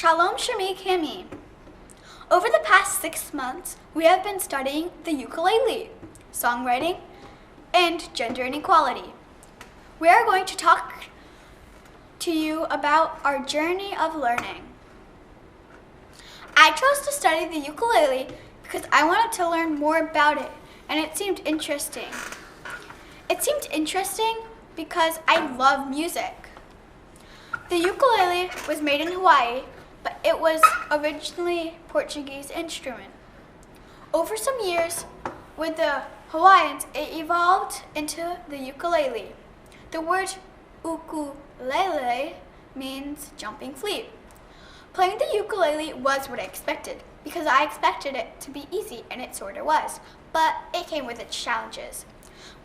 Shalom Shami Kami. Over the past 6 months, we have been studying the ukulele, songwriting, and gender inequality. We are going to talk to you about our journey of learning. I chose to study the ukulele because I wanted to learn more about it, and it seemed interesting. It seemed interesting because I love music. The ukulele was made in Hawaii, but it was originally a Portuguese instrument. Over some years, with the Hawaiians, it evolved into the ukulele. The word ukulele means jumping flute. Playing the ukulele was what I expected, because I expected it to be easy, and it sort of was, but it came with its challenges.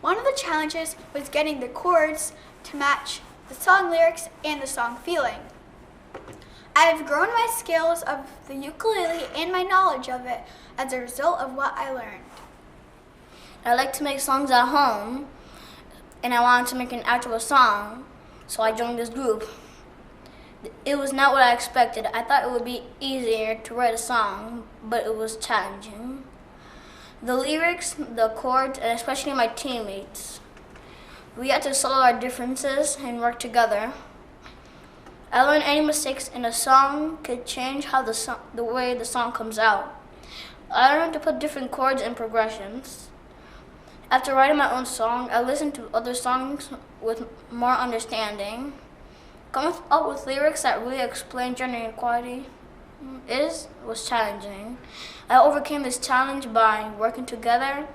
One of the challenges was getting the chords to match the song lyrics and the song feeling. I have grown my skills of the ukulele and my knowledge of it as a result of what I learned. I like to make songs at home, and I wanted to make an actual song, so I joined this group. It was not what I expected. I thought it would be easier to write a song, but it was challenging. The lyrics, the chords, and especially my teammates. We had to solve our differences and work together. I learned any mistakes in a song could change how the way the song comes out. I learned to put different chords and progressions. After writing my own song, I listened to other songs with more understanding. Coming up with lyrics that really explain gender inequality was challenging. I overcame this challenge by working together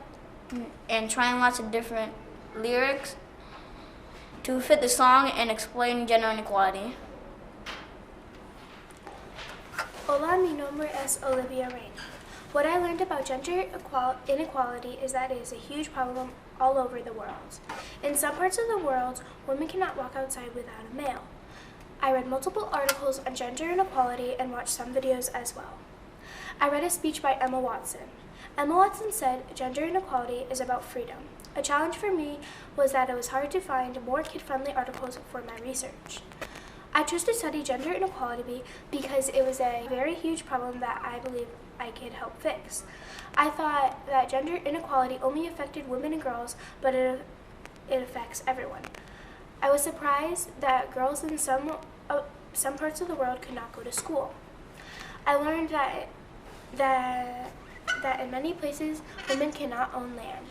and trying lots of different lyrics to fit the song and explain gender inequality. Hola, mi nombre es Olivia Rain. What I learned about gender inequality is that it is a huge problem all over the world. In some parts of the world, women cannot walk outside without a male. I read multiple articles on gender inequality and watched some videos as well. I read a speech by Emma Watson. Emma Watson said gender inequality is about freedom. A challenge for me was that it was hard to find more kid-friendly articles for my research. I chose to study gender inequality because it was a very huge problem that I believe I could help fix. I thought that gender inequality only affected women and girls, but it affects everyone. I was surprised that girls in some parts of the world could not go to school. I learned that in many places, women cannot own land.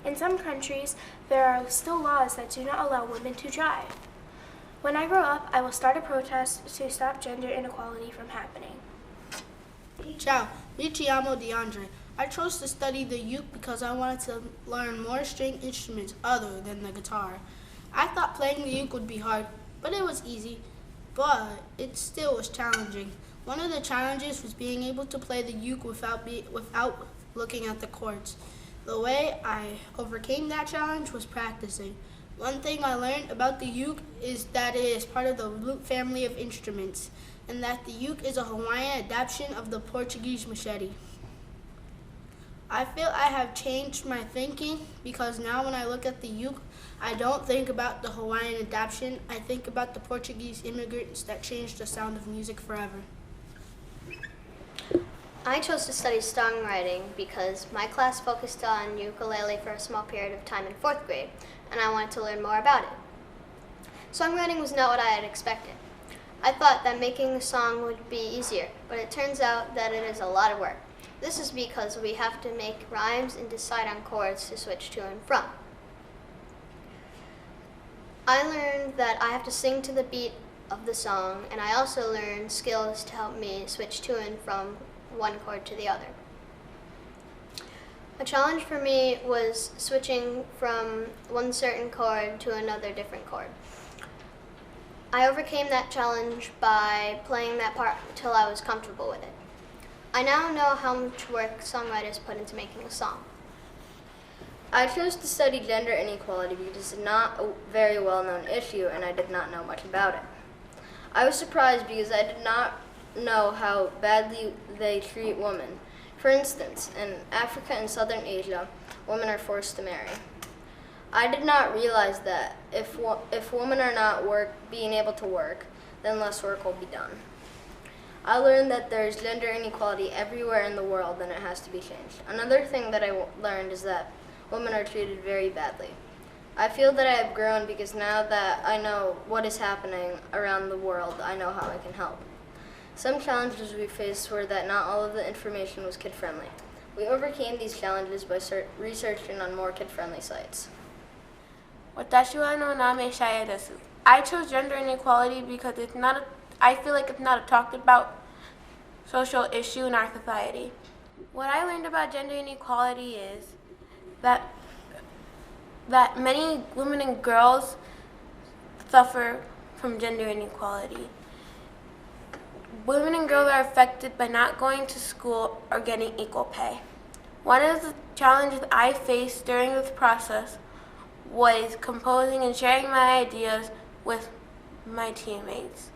In some countries, there are still laws that do not allow women to drive. When I grow up, I will start a protest to stop gender inequality from happening. Ciao, mi chiamo DeAndre. I chose to study the uke because I wanted to learn more string instruments other than the guitar. I thought playing the uke would be hard, but it was easy. But it still was challenging. One of the challenges was being able to play the uke without looking at the chords. The way I overcame that challenge was practicing. One thing I learned about the uke is that it is part of the lute family of instruments, and that the uke is a Hawaiian adaptation of the Portuguese machete. I feel I have changed my thinking because now when I look at the uke, I don't think about the Hawaiian adaptation, I think about the Portuguese immigrants that changed the sound of music forever. I chose to study songwriting because my class focused on ukulele for a small period of time in 4th grade, and I wanted to learn more about it. Songwriting was not what I had expected. I thought that making a song would be easier, but it turns out that it is a lot of work. This is because we have to make rhymes and decide on chords to switch to and from. I learned that I have to sing to the beat of the song, and I also learned skills to help me switch to and from one chord to the other. A challenge for me was switching from one certain chord to another different chord. I overcame that challenge by playing that part until I was comfortable with it. I now know how much work songwriters put into making a song. I chose to study gender inequality because it's not a very well-known issue and I did not know much about it. I was surprised because I did not know how badly they treat women. For instance, in Africa and Southern Asia, women are forced to marry. I did not realize that if women are not being able to work, then less work will be done. I learned that there's gender inequality everywhere in the world and it has to be changed. Another thing that I learned is that women are treated very badly. I feel that I have grown because now that I know what is happening around the world, I know how I can help. Some challenges we faced were that not all of the information was kid-friendly. We overcame these challenges by researching on more kid-friendly sites. Watashi wa no name Shaya desu. I chose gender inequality because I feel like it's not a talked about social issue in our society. What I learned about gender inequality is that many women and girls suffer from gender inequality. Women and girls are affected by not going to school or getting equal pay. One of the challenges I faced during this process was composing and sharing my ideas with my teammates.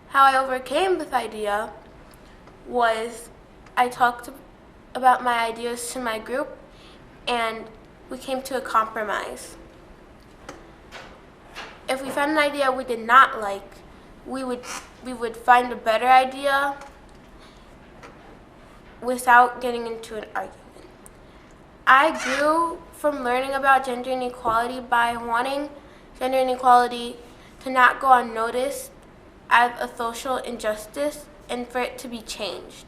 How I overcame this idea was I talked about my ideas to my group and we came to a compromise. If we found an idea we did not like, we would find a better idea without getting into an argument. I grew from learning about gender inequality by wanting gender inequality to not go unnoticed as a social injustice and for it to be changed.